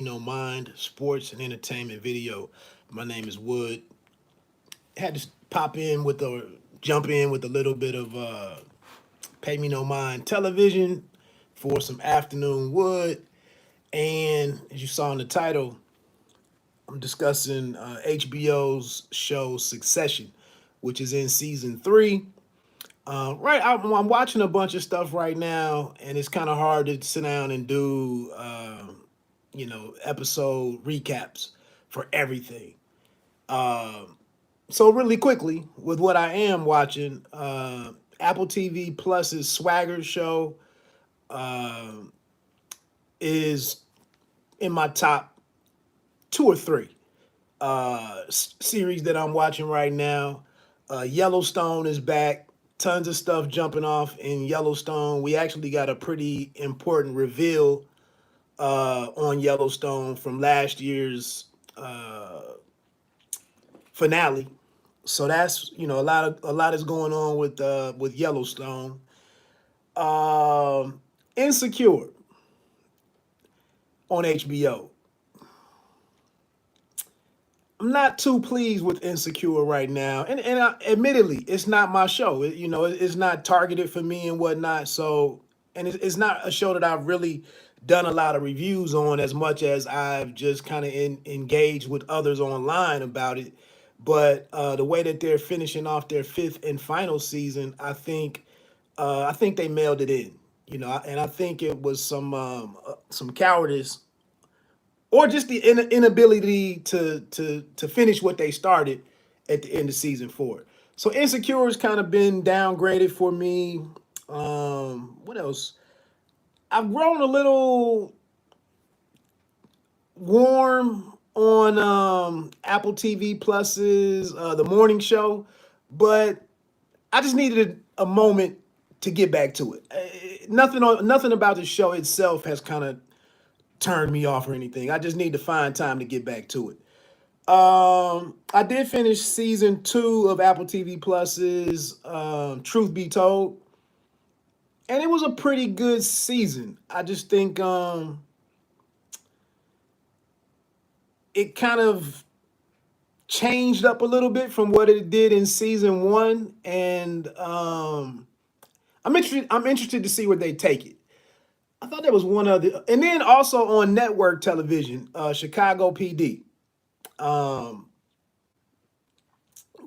Mind, sports, and entertainment video. My name is Wood. Had to jump in with a little bit of Pay Me No Mind television for some afternoon Wood. And as you saw in the title, I'm discussing HBO's show Succession, which is in season three. I'm watching a bunch of stuff right now, and it's kind of hard to sit down and do, episode recaps for everything. So really quickly, with what I am watching, Apple TV Plus's Swagger show uh, is in my top two or three series that I'm watching right now. Yellowstone is back. Tons of stuff jumping off in Yellowstone. We actually got a pretty important reveal on Yellowstone from last year's finale. So that's a lot is going on with Yellowstone. Insecure on HBO. I'm not too pleased with Insecure right now, and admittedly, it's not my show. It's not targeted for me and whatnot. So, and it's not a show that I've really done a lot of reviews on as much as I've just kind of engaged with others online about it. But the way that they're finishing off their fifth and final season, I think they mailed it in. And I think it was some cowardice or just the inability to finish what they started at the end of season four. So Insecure has kind of been downgraded for me. What else? I've grown a little warm on Apple TV Plus's The Morning Show, but I just needed a moment to get back to it. Nothing about the show itself has kind of turned me off or anything. I just need to find time to get back to it. I did finish season two of Apple TV Plus's Truth Be Told, and it was a pretty good season. I just think it kind of changed up a little bit from what it did in season one, and I'm interested to see where they take it. I thought there was one other, and then also on network television, Chicago PD. Um,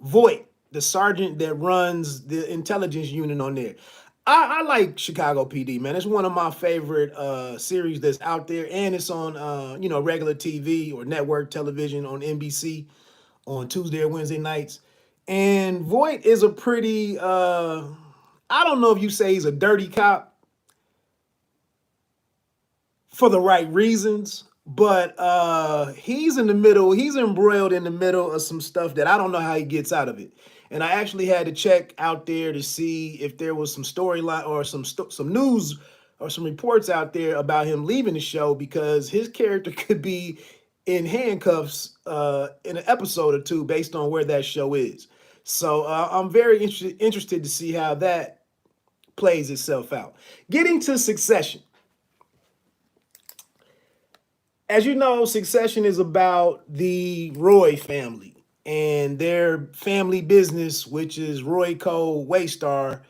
Voight, the sergeant that runs the intelligence unit on there. I like Chicago PD, man. It's one of my favorite series that's out there, and it's on regular TV or network television on NBC on Tuesday or Wednesday nights. And Voight is a pretty I don't know if you say he's a dirty cop for the right reasons, but he's embroiled in the middle of some stuff that I don't know how he gets out of it. And I actually had to check out there to see if there was some storyline or some news or some reports out there about him leaving the show, because his character could be in handcuffs in an episode or two based on where that show is. So I'm very interested to see how that plays itself out. Getting to Succession. As you know, Succession is about the Roy family and their family business, which is Royco Waystar,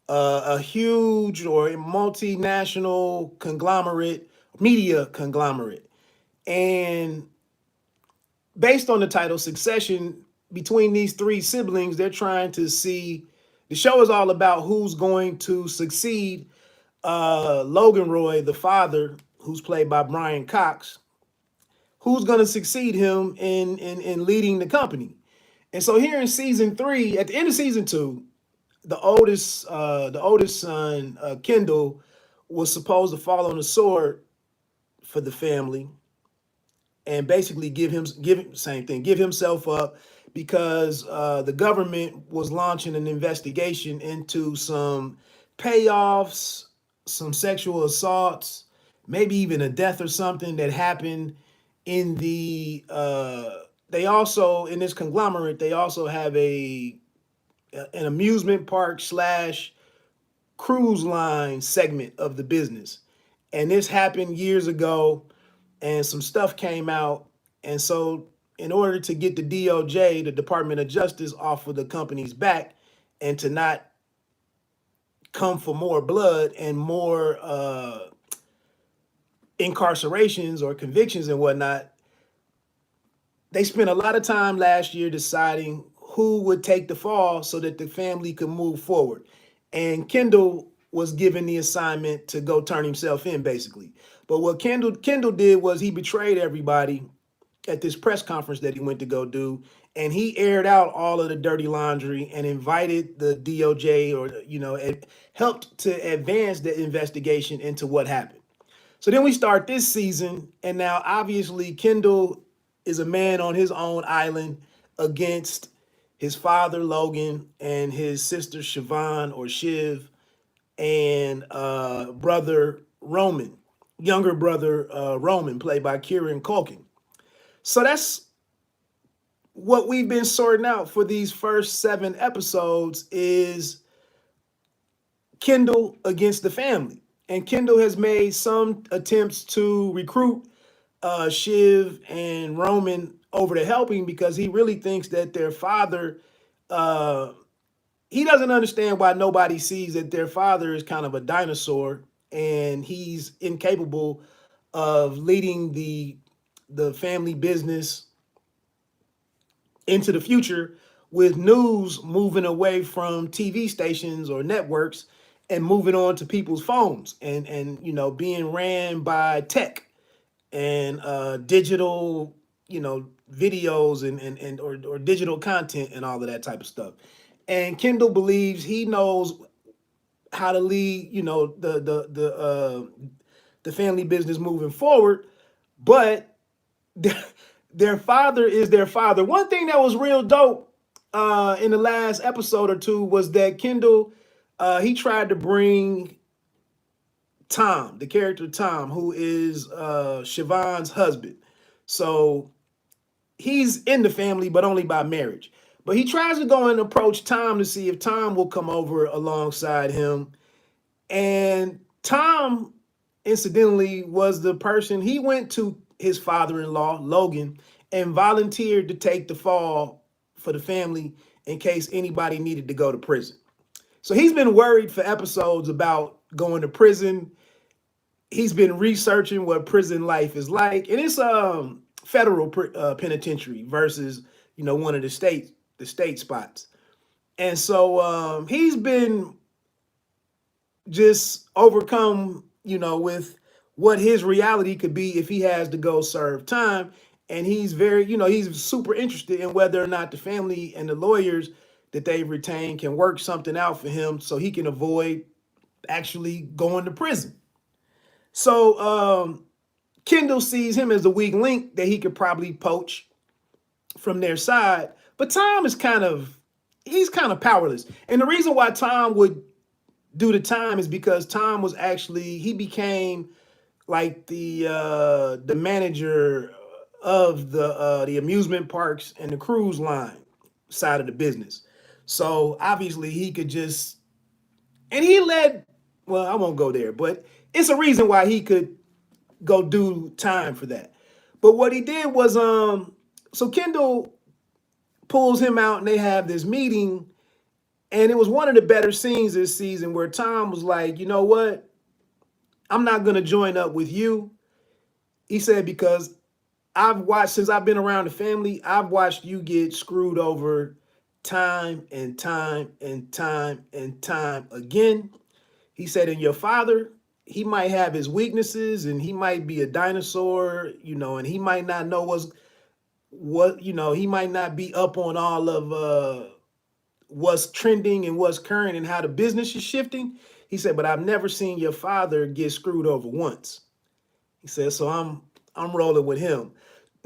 a huge or multinational conglomerate, media conglomerate. And based on the title Succession, between these three siblings, they're trying to see. The show is all about who's going to succeed Logan Roy, the father, who's played by Brian Cox, who's going to succeed him in leading the company. And so here in season three, at the end of season two, the oldest son, Kendall, was supposed to fall on the sword for the family and basically give himself up, because the government was launching an investigation into some payoffs, some sexual assaults, maybe even a death or something that happened in the they also, in this conglomerate, they also have an amusement park slash cruise line segment of the business. And this happened years ago, and some stuff came out. And so, in order to get the DOJ, the Department of Justice, off of the company's back, and to not come for more blood and more incarcerations or convictions and whatnot, they spent a lot of time last year deciding who would take the fall so that the family could move forward. And Kendall was given the assignment to go turn himself in, basically. But what Kendall did was he betrayed everybody at this press conference that he went to go do, and he aired out all of the dirty laundry and invited the DOJ, or it helped to advance the investigation into what happened. So then we start this season, and now obviously Kendall is a man on his own island against his father Logan and his sister Siobhan or Shiv, and brother Roman, younger brother Roman, played by Kieran Culkin. So that's what we've been sorting out for these first 7 episodes, is Kendall against the family. And Kendall has made some attempts to recruit Shiv and Roman over to helping, because he really thinks that their father, he doesn't understand why nobody sees that their father is kind of a dinosaur and he's incapable of leading the family business into the future, with news moving away from TV stations or networks and moving on to people's phones, and being ran by tech and digital, videos and or digital content and all of that type of stuff. And Kendall believes he knows how to lead, the family business moving forward, but their father is their father. One thing that was real dope in the last episode or two was that Kendall, he tried to bring Tom, the character Tom, who is Siobhan's husband. So he's in the family, but only by marriage. But he tries to go and approach Tom to see if Tom will come over alongside him. And Tom, incidentally, was the person, he went to his father-in-law, Logan, and volunteered to take the fall for the family in case anybody needed to go to prison. So he's been worried for episodes about going to prison. He's been researching what prison life is like, and it's federal penitentiary versus one of the state spots. And so he's been just overcome, with what his reality could be if he has to go serve time. And he's very, he's super interested in whether or not the family and the lawyers that they've retained can work something out for him so he can avoid actually going to prison. So Kendall sees him as the weak link that he could probably poach from their side. But Tom is he's kind of powerless. And the reason why Tom would do the time is because Tom was actually, he became like the manager of the amusement parks and the cruise line side of the business. So obviously he could just, and he led, well, I won't go there, but it's a reason why he could go do time for that. But what he did was, so Kendall pulls him out and they have this meeting, and it was one of the better scenes this season where Tom was like, you know what? I'm not going to join up with you. He said, because since I've been around the family, I've watched you get screwed over time and time and time and time again. He said, and your father, he might have his weaknesses and he might be a dinosaur, and he might not know he might not be up on all of what's trending and what's current and how the business is shifting. He said, but I've never seen your father get screwed over once. He said, so I'm rolling with him.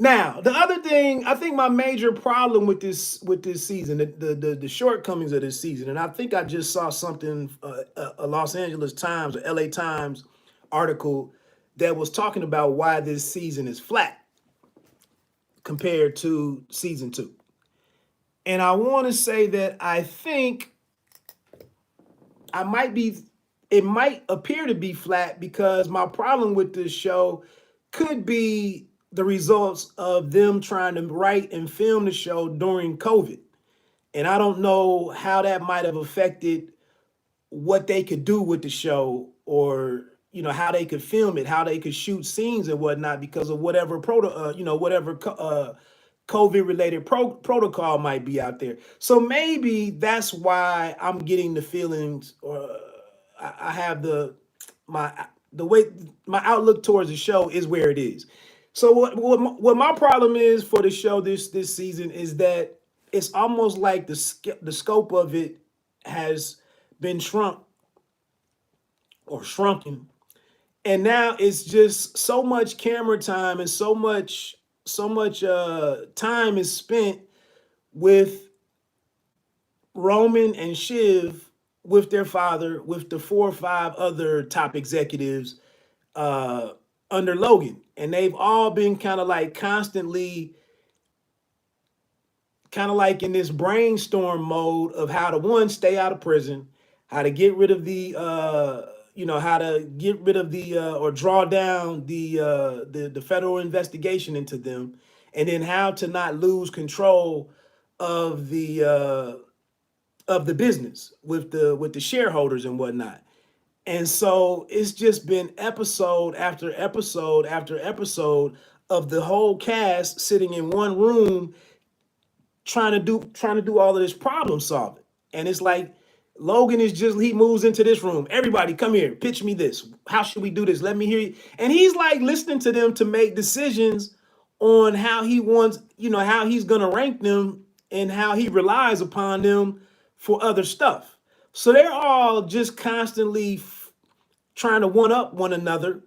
Now, the other thing, I think my major problem with this season, the shortcomings of this season, and I think I just saw something, a Los Angeles Times or LA Times article that was talking about why this season is flat compared to season 2. And I want to say that I think it might appear to be flat because my problem with this show could be the results of them trying to write and film the show during COVID. And I don't know how that might have affected what they could do with the show, or how they could film it, how they could shoot scenes and whatnot, because of whatever COVID related protocol might be out there. So maybe that's why I'm getting the feelings, or I have my the way my outlook towards the show is where it is. So what my problem is for the show this season is that it's almost like the scope of it has been shrunken, and now it's just so much camera time and so much time is spent with Roman and Shiv, with their father, with the 4 or 5 other top executives uh, under Logan, and they've all been kind of like constantly, kind of like in this brainstorm mode of how to, one, stay out of prison, how to get rid of how to get rid of or draw down the federal investigation into them, and then how to not lose control of the business with the shareholders and whatnot. And so it's just been episode after episode after episode of the whole cast sitting in one room trying to do all of this problem solving. And it's like Logan is just, he moves into this room. Everybody come here, pitch me this. How should we do this? Let me hear you. And he's like listening to them to make decisions on how he wants, how he's gonna rank them and how he relies upon them for other stuff. So they're all just constantly trying to one up one another.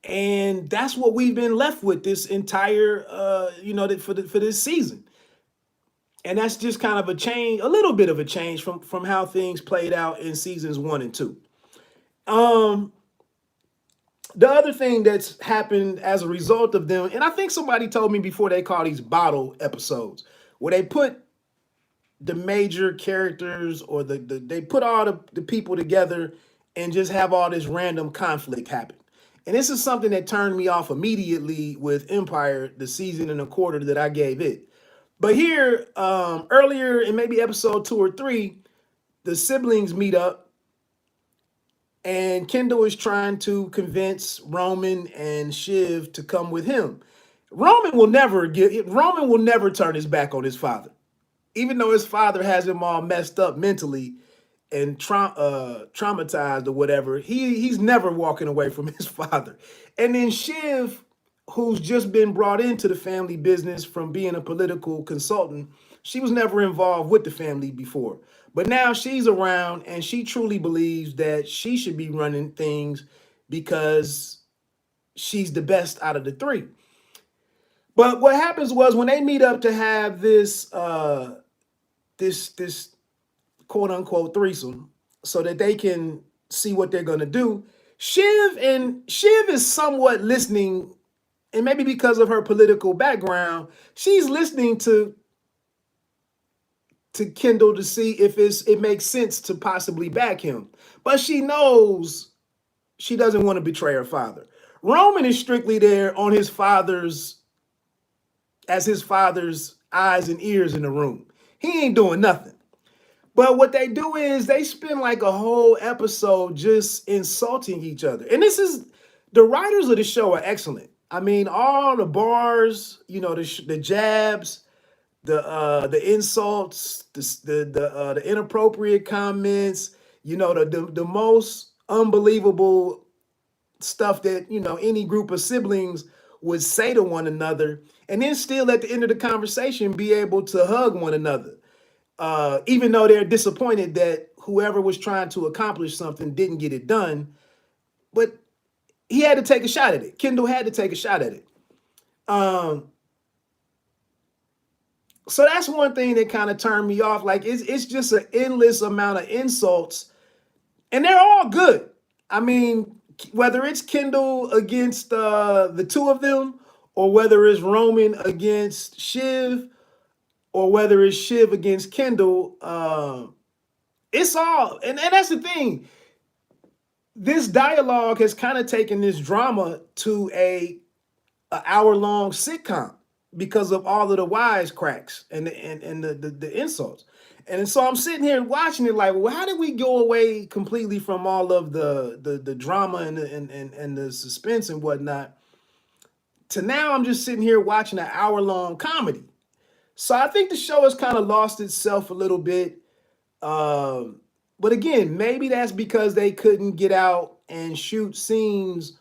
And that's what we've been left with this entire for this season. And that's just kind of a change, a little bit of a change from how things played out in seasons 1 and 2. The other thing that's happened as a result of them, and I think somebody told me before, they call these bottle episodes, where they put the major characters, or they put all the people together and just have all this random conflict happen. And this is something that turned me off immediately with Empire, the season and a quarter that I gave it. But here, earlier in maybe episode 2 or 3, the siblings meet up, and Kendall is trying to convince Roman and Shiv to come with him. Roman will never turn his back on his father, even though his father has him all messed up mentally and traumatized or whatever. He's never walking away from his father. And then Shiv, who's just been brought into the family business from being a political consultant, she was never involved with the family before. But now she's around, and she truly believes that she should be running things because she's the best out of the 3. But what happens was, when they meet up to have this this quote unquote threesome, so that they can see what they're gonna do, Shiv is somewhat listening, and maybe because of her political background, she's listening to Kendall to see if it makes sense to possibly back him. But she knows she doesn't want to betray her father. Roman is strictly there on his father's eyes and ears in the room. He ain't doing nothing. But what they do is they spend like a whole episode just insulting each other. And the writers of the show are excellent. I mean, all the bars, the jabs, the insults, the inappropriate comments, the most unbelievable stuff that any group of siblings would say to one another, and then still at the end of the conversation be able to hug one another, even though they're disappointed that whoever was trying to accomplish something didn't get it done. But he had to take a shot at it. Kendall had to take a shot at it. So that's one thing that kind of turned me off. Like, it's just an endless amount of insults, and they're all good. I mean, whether it's Kendall against the 2 of them, or whether it's Roman against Shiv, or whether it's Shiv against Kendall, it's all, and that's the thing. This dialogue has kind of taken this drama to a an hour-long sitcom because of all of the wisecracks and the insults. And so I'm sitting here watching it like, well, how did we go away completely from all of the drama and the suspense and whatnot to now I'm just sitting here watching an hour-long comedy. So I think the show has kind of lost itself a little bit. But again, maybe that's because they couldn't get out and shoot scenes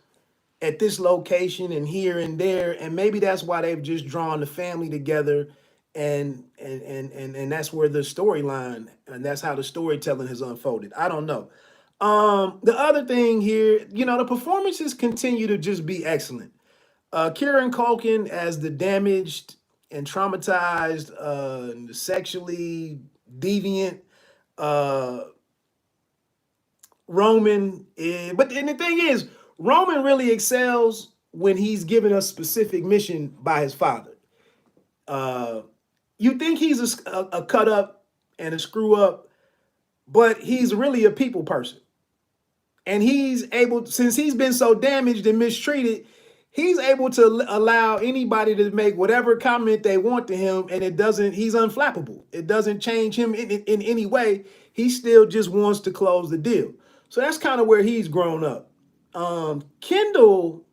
at this location and here and there, and maybe that's why they've just drawn the family together, and that's where the storyline and that's how the storytelling has unfolded. I don't know. The other thing here, the performances continue to just be excellent. Kieran Culkin as the damaged and traumatized, sexually deviant uh, Roman. But and the thing is, Roman really excels when he's given a specific mission by his father. Uh, you think he's a cut up and a screw up, but he's really a people person. And he's able, since he's been so damaged and mistreated, he's able to allow anybody to make whatever comment they want to him, and he's unflappable. It doesn't change him in any way. He still just wants to close the deal. So that's kind of where he's grown up. Kendall,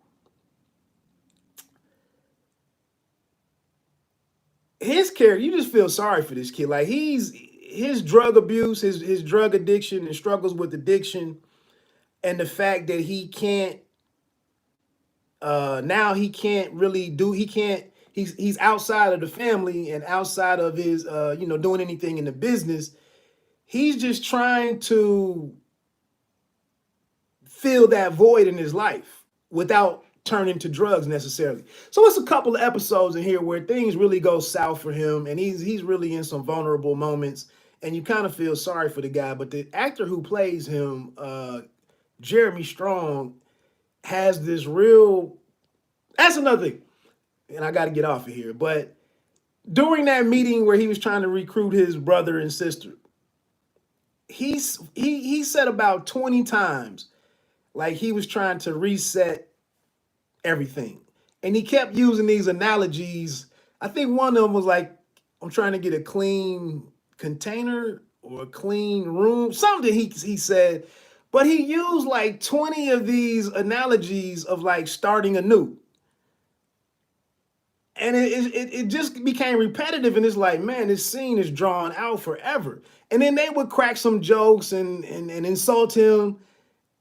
his character, you just feel sorry for this kid. Like his drug abuse, his drug addiction and struggles with addiction, and the fact that he can't now he can't really do he can't he's outside of the family and outside of his doing anything in the business. He's just trying to fill that void in his life without turning to drugs necessarily. So it's a couple of episodes in here where things really go south for him, and he's really in some vulnerable moments, and you kind of feel sorry for the guy. But the actor who plays him, Jeremy Strong, has this real, that's another thing, and I got to get off of here, but during that meeting where he was trying to recruit his brother and sister, he said about 20 times like he was trying to reset everything, and he kept using these analogies. I think one of them was like, I'm trying to get a clean container or a clean room, something he said. But he used like 20 of these analogies of like starting anew. And it just became repetitive. And it's like, man, this scene is drawn out forever. And then they would crack some jokes and insult him.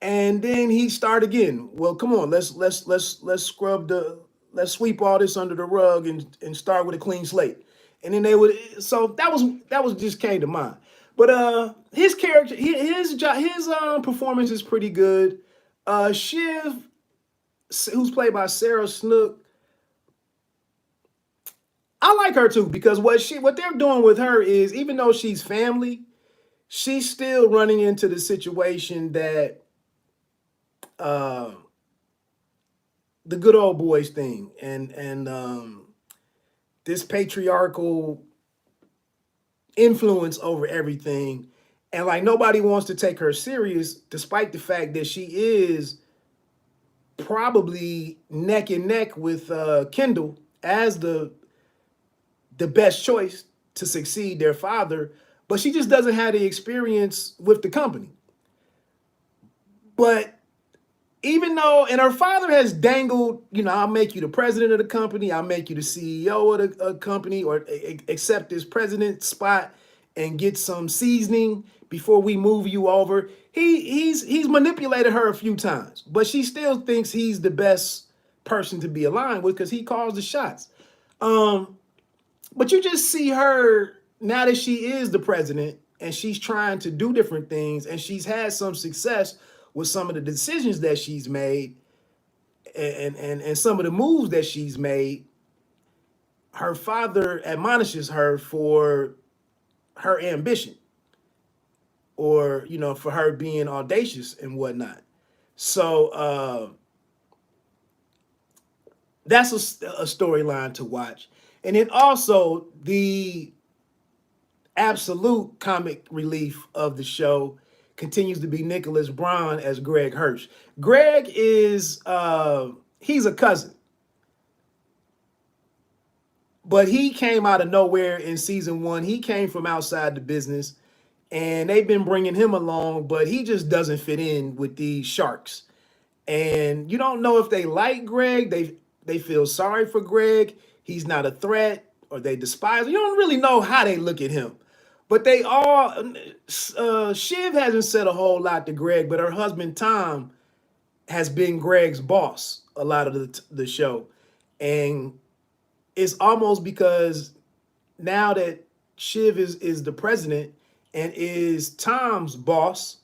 And then he'd start again. Well, come on, let's sweep all this under the rug and start with a clean slate. And then they would, so that was just came to mind. But his character, his performance is pretty good. Shiv, who's played by Sarah Snook, I like her too, because what they're doing with her is, even though she's family, she's still running into the situation that the good old boys thing and this patriarchal influence over everything, and like nobody wants to take her serious, despite the fact that she is probably neck and neck with Kendall as the best choice to succeed their father, but she just doesn't have the experience with the company. But even though, and her father has dangled, I'll make you the president of the company, I'll make you the CEO of the company, or accept this president spot and get some seasoning before we move you over. He's manipulated her a few times, but she still thinks he's the best person to be aligned with because he calls the shots. But you just see her, now that she is the president and she's trying to do different things and she's had some success with some of the decisions that she's made and some of the moves that she's made, her father admonishes her for her ambition or, for her being audacious and whatnot. So that's a storyline to watch. And then also the absolute comic relief of the show continues to be Nicholas Braun as Greg Hirsch. Greg is, he's a cousin. But he came out of nowhere in season one. He came from outside the business, and they've been bringing him along, but he just doesn't fit in with these sharks. And you don't know if they like Greg. They feel sorry for Greg. He's not a threat, or they despise him. You don't really know how they look at him. But they all, Shiv hasn't said a whole lot to Greg, but her husband Tom has been Greg's boss a lot of the show. And it's almost because now that Shiv is the president and is Tom's boss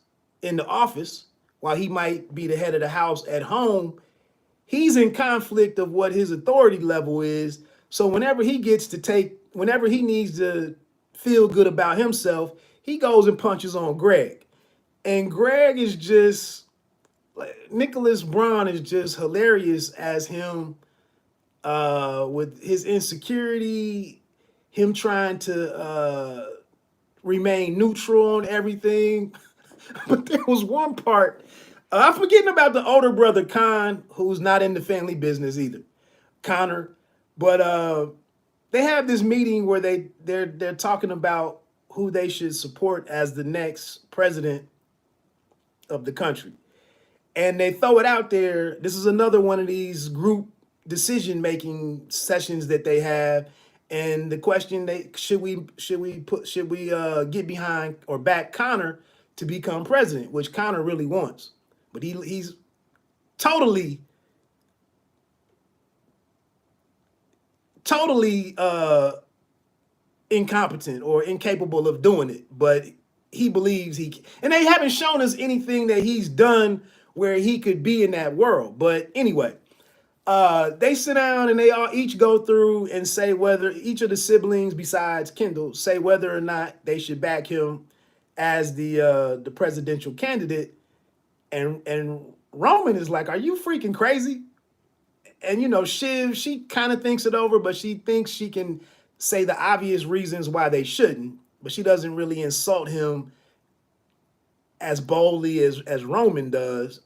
in the office, while he might be the head of the house at home, he's in conflict of what his authority level is. So whenever he needs to feel good about himself, he goes and punches on Greg. And Greg is just, Nicholas Braun is just hilarious as him, with his insecurity, him trying to remain neutral on everything. But there was one part, I'm forgetting about the older brother Con, who's not in the family business either, Connor. But they have this meeting where they're talking about who they should support as the next president of the country. And they throw it out there. This is another one of these group decision-making sessions that they have. And the question, should we get behind or back Connor to become president, which Connor really wants. But he's totally incompetent or incapable of doing it. But he believes and they haven't shown us anything that he's done where he could be in that world. But anyway, they sit down and they all each go through and say whether each of the siblings besides Kendall say whether or not they should back him as the presidential candidate. And Roman is like, "Are you freaking crazy?" And Shiv, she kind of thinks it over, but she thinks she can say the obvious reasons why they shouldn't, but she doesn't really insult him as boldly as Roman does.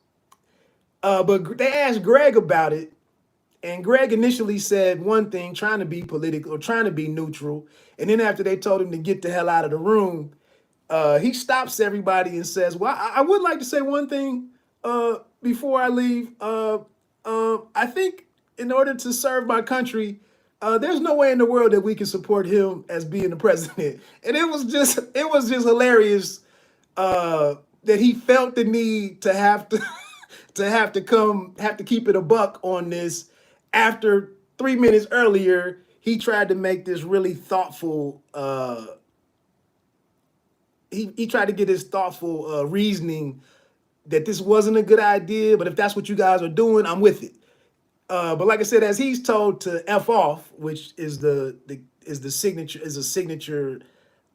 But they asked Greg about it, and Greg initially said one thing, trying to be political or trying to be neutral. And then after they told him to get the hell out of the room, he stops everybody and says, "Well, I would like to say one thing before I leave. I think in order to serve my country, there's no way in the world that we can support him as being the president." And it was just hilarious that he felt the need to have to to keep it a buck on this after 3 minutes earlier he tried to make this really thoughtful. He tried to get his thoughtful reasoning that this wasn't a good idea, but if that's what you guys are doing, I'm with it. But like I said, as he's told to F off, which is a signature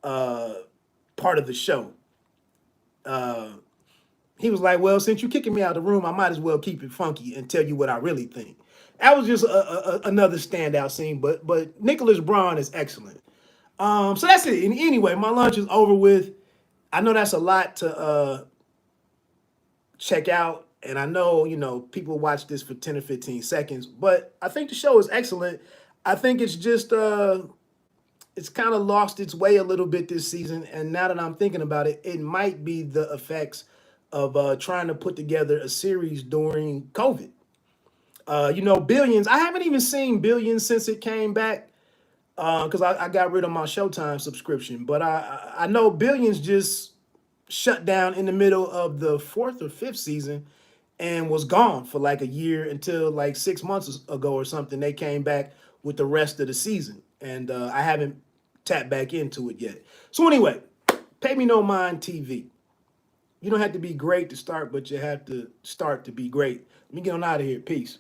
part of the show. He was like, "Well, since you're kicking me out of the room, I might as well keep it funky and tell you what I really think." That was just another standout scene. But Nicholas Braun is excellent. So that's it. And anyway, my lunch is over with. I know that's a lot to check out. And I know, people watch this for 10 or 15 seconds, but I think the show is excellent. I think it's just, it's kind of lost its way a little bit this season. And now that I'm thinking about it, it might be the effects of trying to put together a series during COVID. Billions, I haven't even seen Billions since it came back because I got rid of my Showtime subscription. But I know Billions just shut down in the middle of the 4th or 5th season and was gone for like a year until like 6 months ago or something. They came back with the rest of the season, and I haven't tapped back into it yet. So anyway, Pay Me No Mind TV. You don't have to be great to start, but you have to start to be great. Let me get on out of here. Peace.